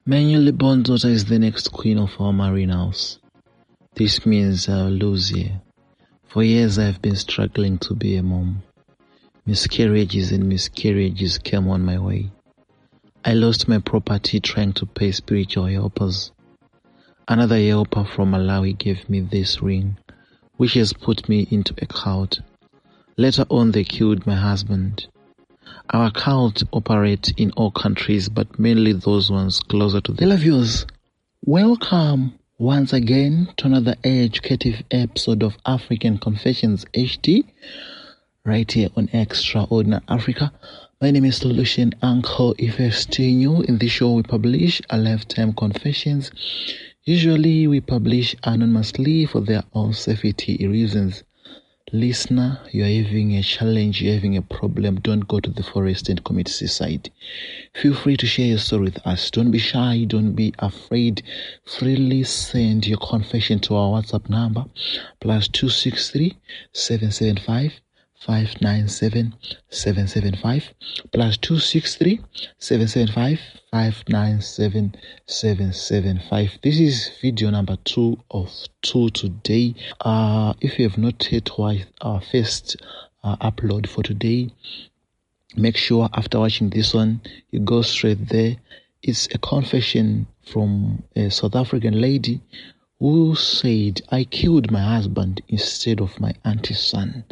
My newly born daughter is the next queen of our marine house. This means I'll lose her. For years I've been struggling to be a mom. Miscarriages and miscarriages came on my way. I lost my property trying to pay spiritual helpers. Another helper from Malawi gave me this ring, which has put me into a cult. Later on they killed my husband. Our cult operates in all countries, but mainly those ones closer to the viewers. Welcome once again to another educative episode of African Confessions HD, right here on Extraordinary Africa. My name is Solution Uncle. If you're still new in this show, we publish a lifetime confessions. Usually we publish anonymously for their own safety reasons. Listener, you're having a challenge, you're having a problem, don't go to the forest and commit suicide. Feel free to share your story with us. Don't be shy, don't be afraid. Freely send your confession to our WhatsApp number, +263 775 597 775, +263 775 597 775. This is video number 2 of 2 today. If you have not yet watched our first upload for today, make sure after watching this one you go straight there. It's a confession from a South African lady who said, "I killed my husband instead of my auntie's son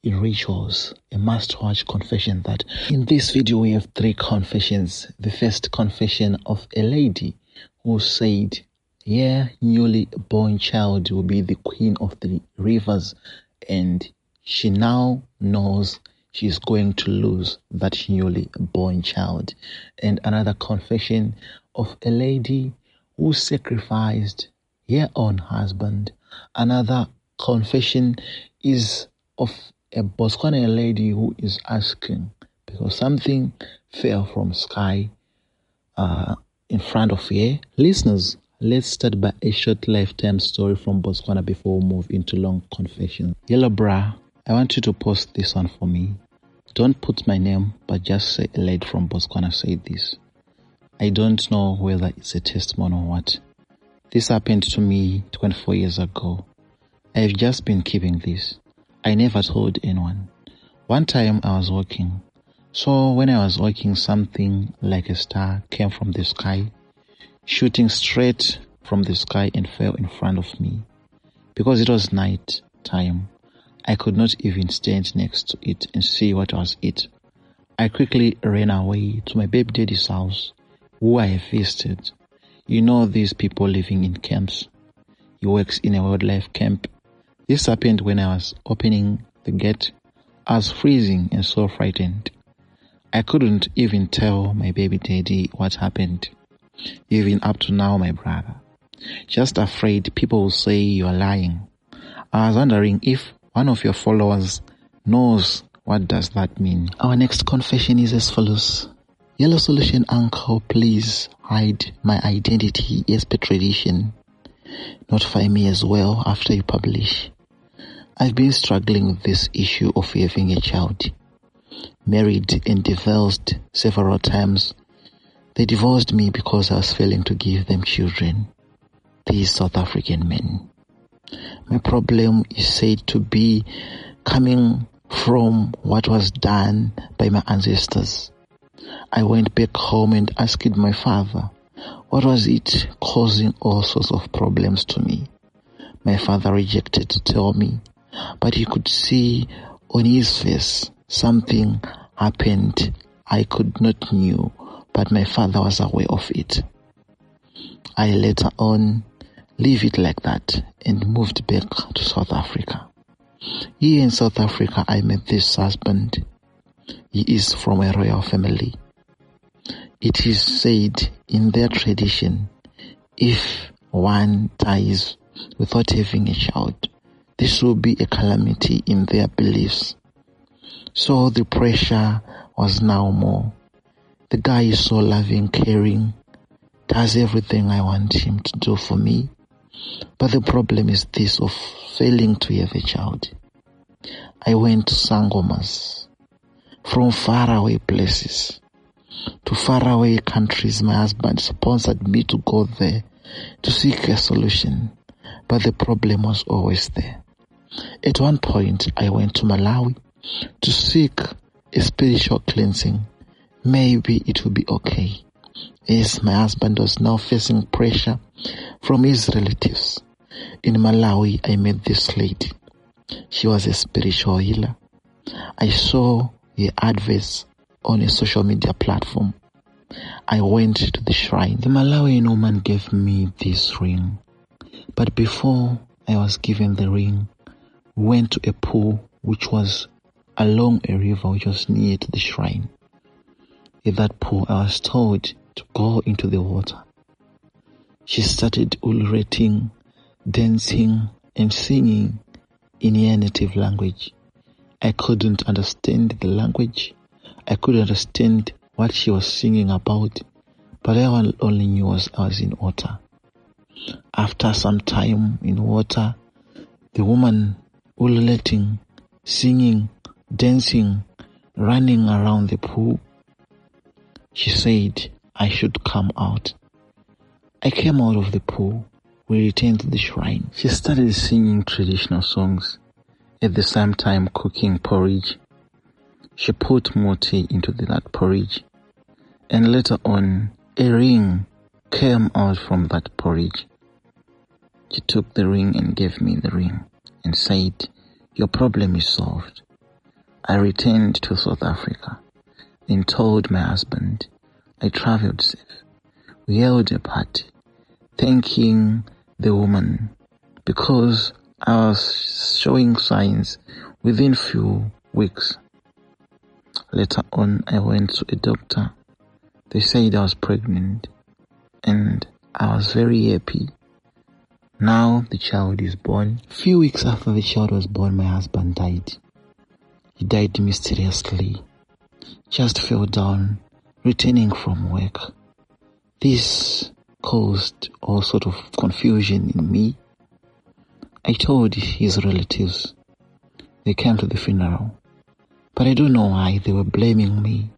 in rituals." A must-watch confession that. In this video we have 3 confessions. The first confession of a lady who said, yeah, newly born child will be the queen of the rivers, and she now knows she's going to lose that newly born child. And another confession of a lady who sacrificed her own husband. Another confession is of a Botswana lady who is asking because something fell from sky in front of her. Listeners, let's start by a short lifetime story from Botswana before we move into long confession. Yellow bra, I want you to post this one for me. Don't put my name, but just say a lady from Botswana said this. I don't know whether it's a testimony or what. This happened to me 24 years ago. I've just been keeping this. I never told anyone. One time I was walking. So when I was walking, something like a star came from the sky, shooting straight from the sky and fell in front of me. Because it was night time, I could not even stand next to it and see what was it. I quickly ran away to my baby daddy's house, who I have visited. You know these people living in camps. He works in a wildlife camp. This happened when I was opening the gate. I was freezing and so frightened. I couldn't even tell my baby daddy what happened. Even up to now, my brother. Just afraid people will say you are lying. I was wondering if one of your followers knows what does that mean. Our next confession is as follows. Yellow Solution Uncle, please hide my identity as per tradition. Notify me as well after you publish. I've been struggling with this issue of having a child. Married and divorced several times. They divorced me because I was failing to give them children. These South African men. My problem is said to be coming from what was done by my ancestors. I went back home and asked my father, what was it causing all sorts of problems to me? My father rejected to tell me, but he could see on his face something happened I could not knew, but my father was aware of it. I later on leave it like that and moved back to South Africa. Here in South Africa, I met this husband. He is from a royal family. It is said in their tradition, if one dies without having a child, this will be a calamity in their beliefs. So the pressure was now more. The guy is so loving, caring, does everything I want him to do for me. But the problem is this of failing to have a child. I went to sangomas from faraway places. to faraway countries. My husband sponsored me to go there to seek a solution, but the problem was always there. At one point, I went to Malawi to seek a spiritual cleansing. Maybe it would be okay, as my husband was now facing pressure from his relatives. In Malawi, I met this lady. She was a spiritual healer. I saw the adverts on a social media platform. I went to the shrine. The Malawian woman gave me this ring. But before I was given the ring, we went to a pool which was along a river which was near to the shrine. At that pool, I was told to go into the water. She started ululating, dancing, and singing in her native language. I couldn't understand the language. I couldn't understand what she was singing about, but I only knew was I was in water. After some time in water, the woman ululating, singing, dancing, running around the pool, she said I should come out. I came out of the pool. We returned to the shrine. She started singing traditional songs, at the same time cooking porridge. She put more tea into that porridge, and later on, a ring came out from that porridge. She took the ring and gave me the ring and said, "Your problem is solved." I returned to South Africa and told my husband I traveled safe. We held a party, thanking the woman because I was showing signs within few weeks. Later on, I went to a doctor. They said I was pregnant, and I was very happy. Now the child is born. A few weeks after the child was born, my husband died. He died mysteriously. Just fell down, returning from work. This caused all sort of confusion in me. I told his relatives. They came to the funeral. But I don't know why they were blaming me.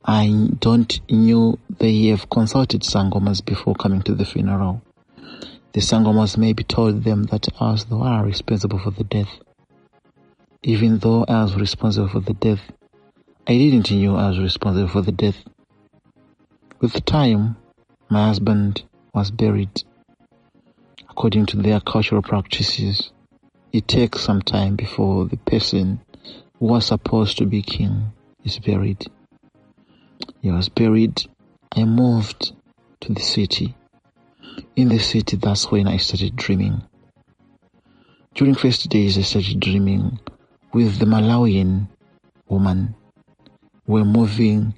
I don't knew they have consulted Sangomas before coming to the funeral. The Sangomas maybe told them that I was the one responsible for the death. Even though I was responsible for the death, I didn't know I was responsible for the death. With time, my husband was buried. According to their cultural practices, it takes some time before the person who was supposed to be king is buried. He was buried. I moved to the city. In the city, that's when I started dreaming. During first days, I started dreaming with the Malawian woman. We're moving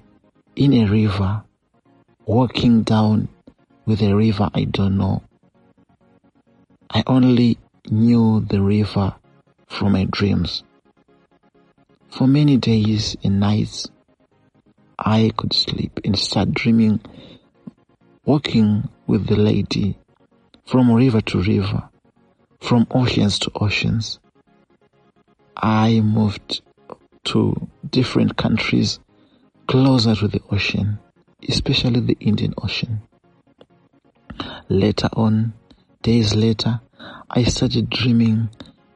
in a river, walking down with a river I don't know. I only knew the river from my dreams. For many days and nights, I could sleep and start dreaming, walking with the lady from river to river, from oceans to oceans. I moved to different countries closer to the ocean, especially the Indian Ocean. Later on, days later, I started dreaming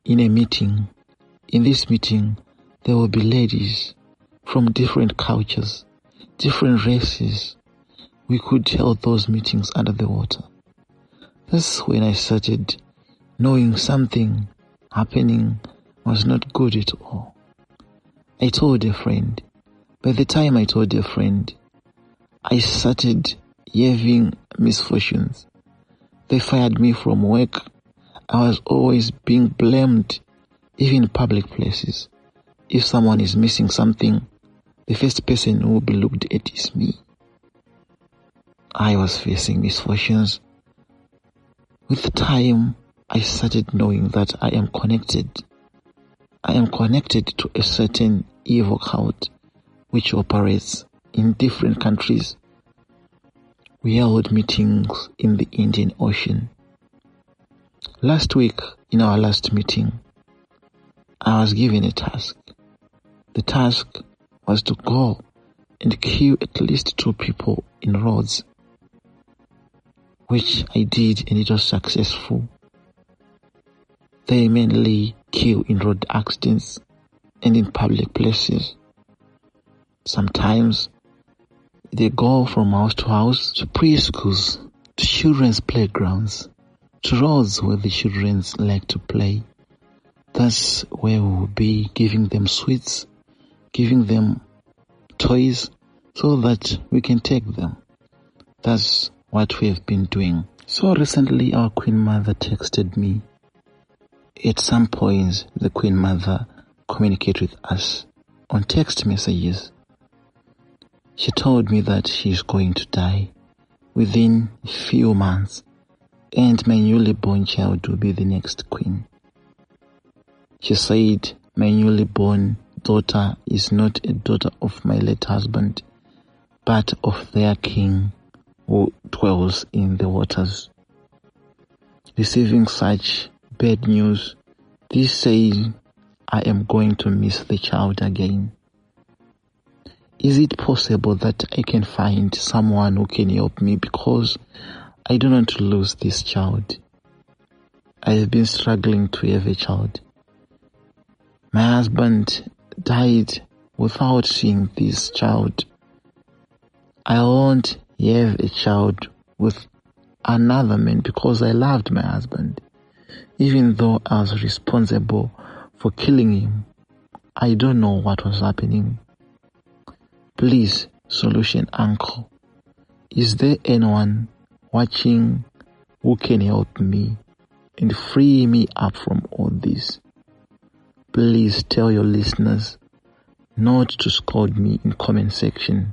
in a meeting. In this meeting, there will be ladies from different cultures, different races. We could hold those meetings under the water. That's when I started knowing something happening was not good at all. I told a friend. By the time I told a friend, I started having misfortunes. They fired me from work. I was always being blamed, even in public places. If someone is missing something, the first person who will be looked at is me. I was facing misfortunes. With time, I started knowing that I am connected. I am connected to a certain evil cult which operates in different countries. We held meetings in the Indian Ocean. Last week, in our last meeting, I was given a task. The task was to go and kill at least 2 people in roads, which I did, and it was successful. They mainly kill in road accidents and in public places. Sometimes they go from house to house, to preschools, to children's playgrounds, to roads where the children like to play. That's where we will be giving them sweets, giving them toys, so that we can take them. That's what we have been doing. So recently our Queen Mother texted me. At some points, the Queen Mother communicated with us on text messages. She told me that she is going to die within a few months, and my newly born child will be the next queen. She said my newly born daughter is not a daughter of my late husband, but of their king who dwells in the waters. Receiving such bad news, this says I am going to miss the child again. Is it possible that I can find someone who can help me, because I don't want to lose this child? I have been struggling to have a child. My husband died without seeing this child. I won't have a child with another man because I loved my husband. Even though I was responsible for killing him, I don't know what was happening. Please, Solution Uncle, is there anyone watching who can help me and free me up from all this? Please tell your listeners not to scold me in comment section.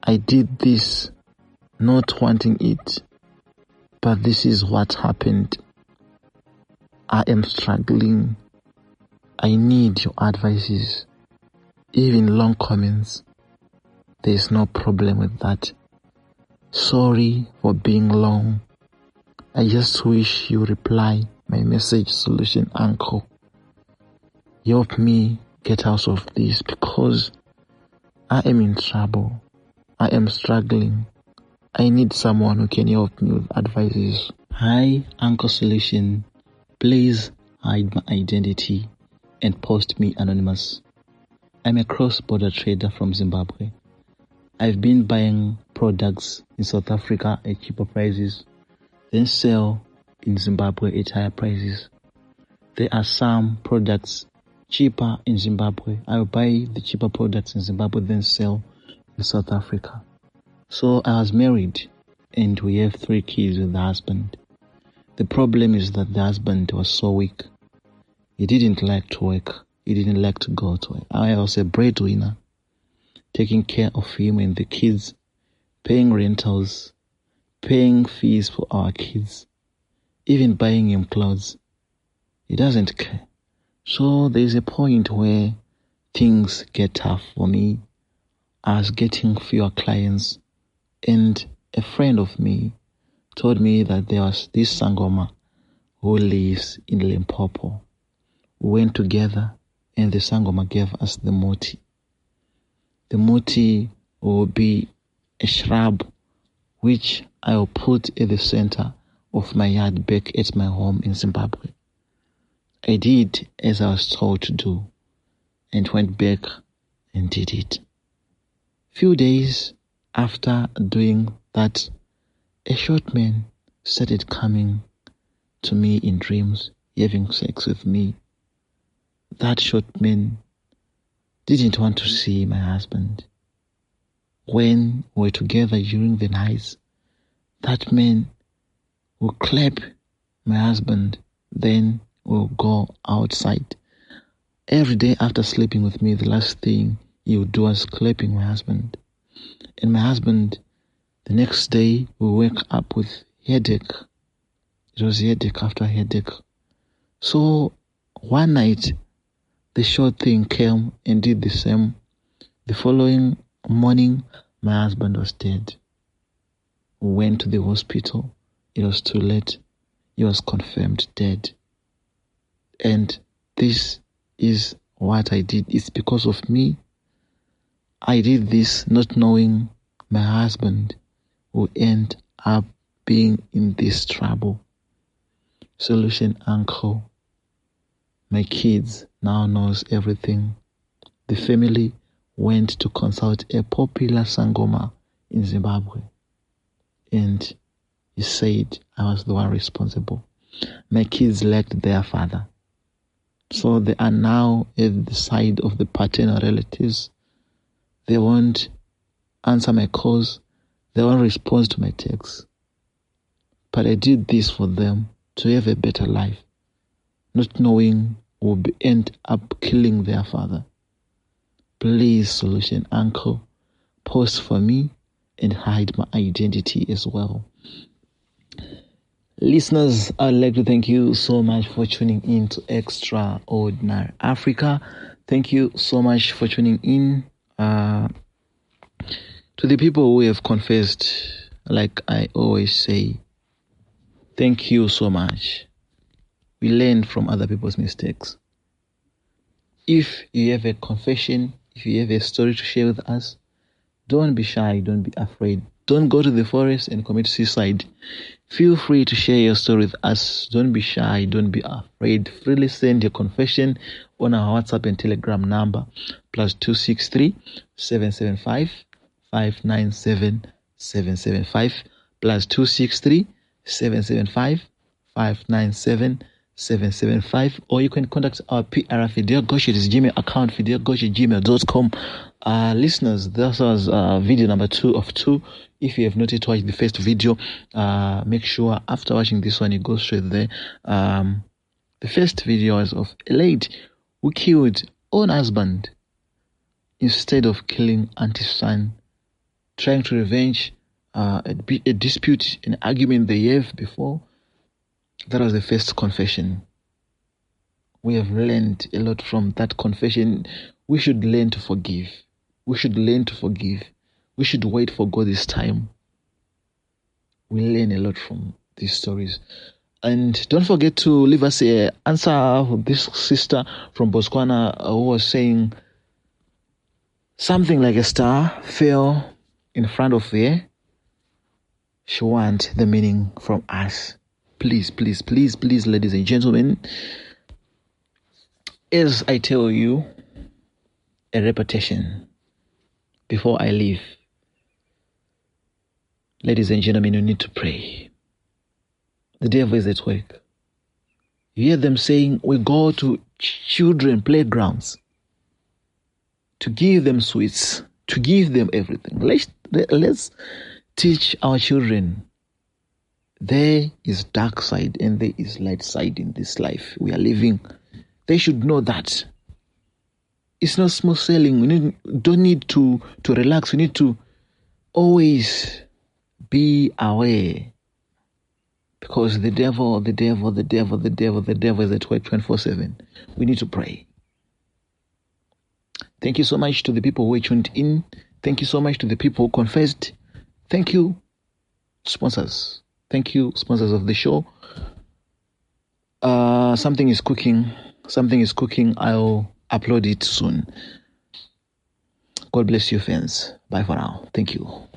I did this not wanting it, but this is what happened. I am struggling. I need your advices. Even long comments, there is no problem with that. Sorry for being long. I just wish you reply my message, Solution Uncle. Help me get out of this, because I am in trouble. I am struggling. I need someone who can help me with advices. Hi, Uncle Solution. Please hide my identity and post me anonymous. I'm a cross-border trader from Zimbabwe. I've been buying products in South Africa at cheaper prices, then sell in Zimbabwe at higher prices. There are some products cheaper in Zimbabwe. I will buy the cheaper products in Zimbabwe, then sell in South Africa. So I was married, and we have 3 kids with the husband. The problem is that the husband was so weak. He didn't like to work. He didn't like to go to work. I was a breadwinner, taking care of him and the kids, paying rentals, paying fees for our kids, even buying him clothes. He doesn't care. So there's a point where things get tough for me. I was getting fewer clients, and a friend of me told me that there was this Sangoma who lives in Limpopo. We went together, and the Sangoma gave us the moti. The moti will be a shrub which I will put at the center of my yard back at my home in Zimbabwe. I did as I was told to do, and went back and did it. Few days after doing that, a short man started coming to me in dreams, having sex with me. That short man didn't want to see my husband. When we were together during the nights, that man will clap my husband, then we'll go outside. Every day after sleeping with me, the last thing he would do was clapping my husband. And my husband, the next day, we wake up with headache. It was headache after headache. So one night, the short thing came and did the same. The following morning, my husband was dead. We went to the hospital. It was too late. He was confirmed dead. And this is what I did. It's because of me. I did this not knowing my husband will end up being in this trouble. Solution, uncle. My kids now knows everything. The family went to consult a popular sangoma in Zimbabwe, and he said I was the one responsible. My kids lacked their father, so they are now at the side of the paternal relatives. They won't answer my calls. They won't respond to my texts. But I did this for them to have a better life, not knowing we'll end up killing their father. Please, solution, uncle, post for me and hide my identity as well. Listeners, I'd like to thank you so much for tuning in to Extraordinary Africa. Thank you so much for tuning in. To the people who have confessed, like I always say, thank you so much. We learn from other people's mistakes. If you have a confession, if you have a story to share with us, don't be shy, don't be afraid. Don't go to the forest and commit suicide. Feel free to share your story with us. Don't be shy, don't be afraid. Freely send your confession on our WhatsApp and Telegram number, +263 775 597 775, +263 775 597 775, or you can contact our PR Fidel Goshi's Gmail account, fidelgoshi@gmail.com. Listeners, this was video number 2 of 2. If you have not yet watched the first video, make sure after watching this one you go straight there. The first video was of a lady who killed own husband instead of killing auntie son, trying to revenge a dispute, an argument they have before. That was the first confession. We have learned a lot from that confession. We should learn to forgive. We should learn to forgive. We should wait for God's time. We learn a lot from these stories. And don't forget to leave us an answer for this sister from Botswana who was saying something like a star fell in front of her. She wants the meaning from us. Please, please, please, please, ladies and gentlemen, as I tell you, a repetition before I leave. Ladies and gentlemen, you need to pray. The devil is at work. You hear them saying, we go to children playgrounds to give them sweets, to give them everything. Let's teach our children there is dark side and there is light side in this life we are living. They should know that. It's not smooth sailing. We don't need to relax. We need to always be aware. Because the devil is at work 24/7. We need to pray. Thank you so much to the people who tuned in. Thank you so much to the people who confessed. Thank you, sponsors. Thank you, sponsors of the show. Something is cooking. I'll upload it soon. God bless you, fans. Bye for now. Thank you.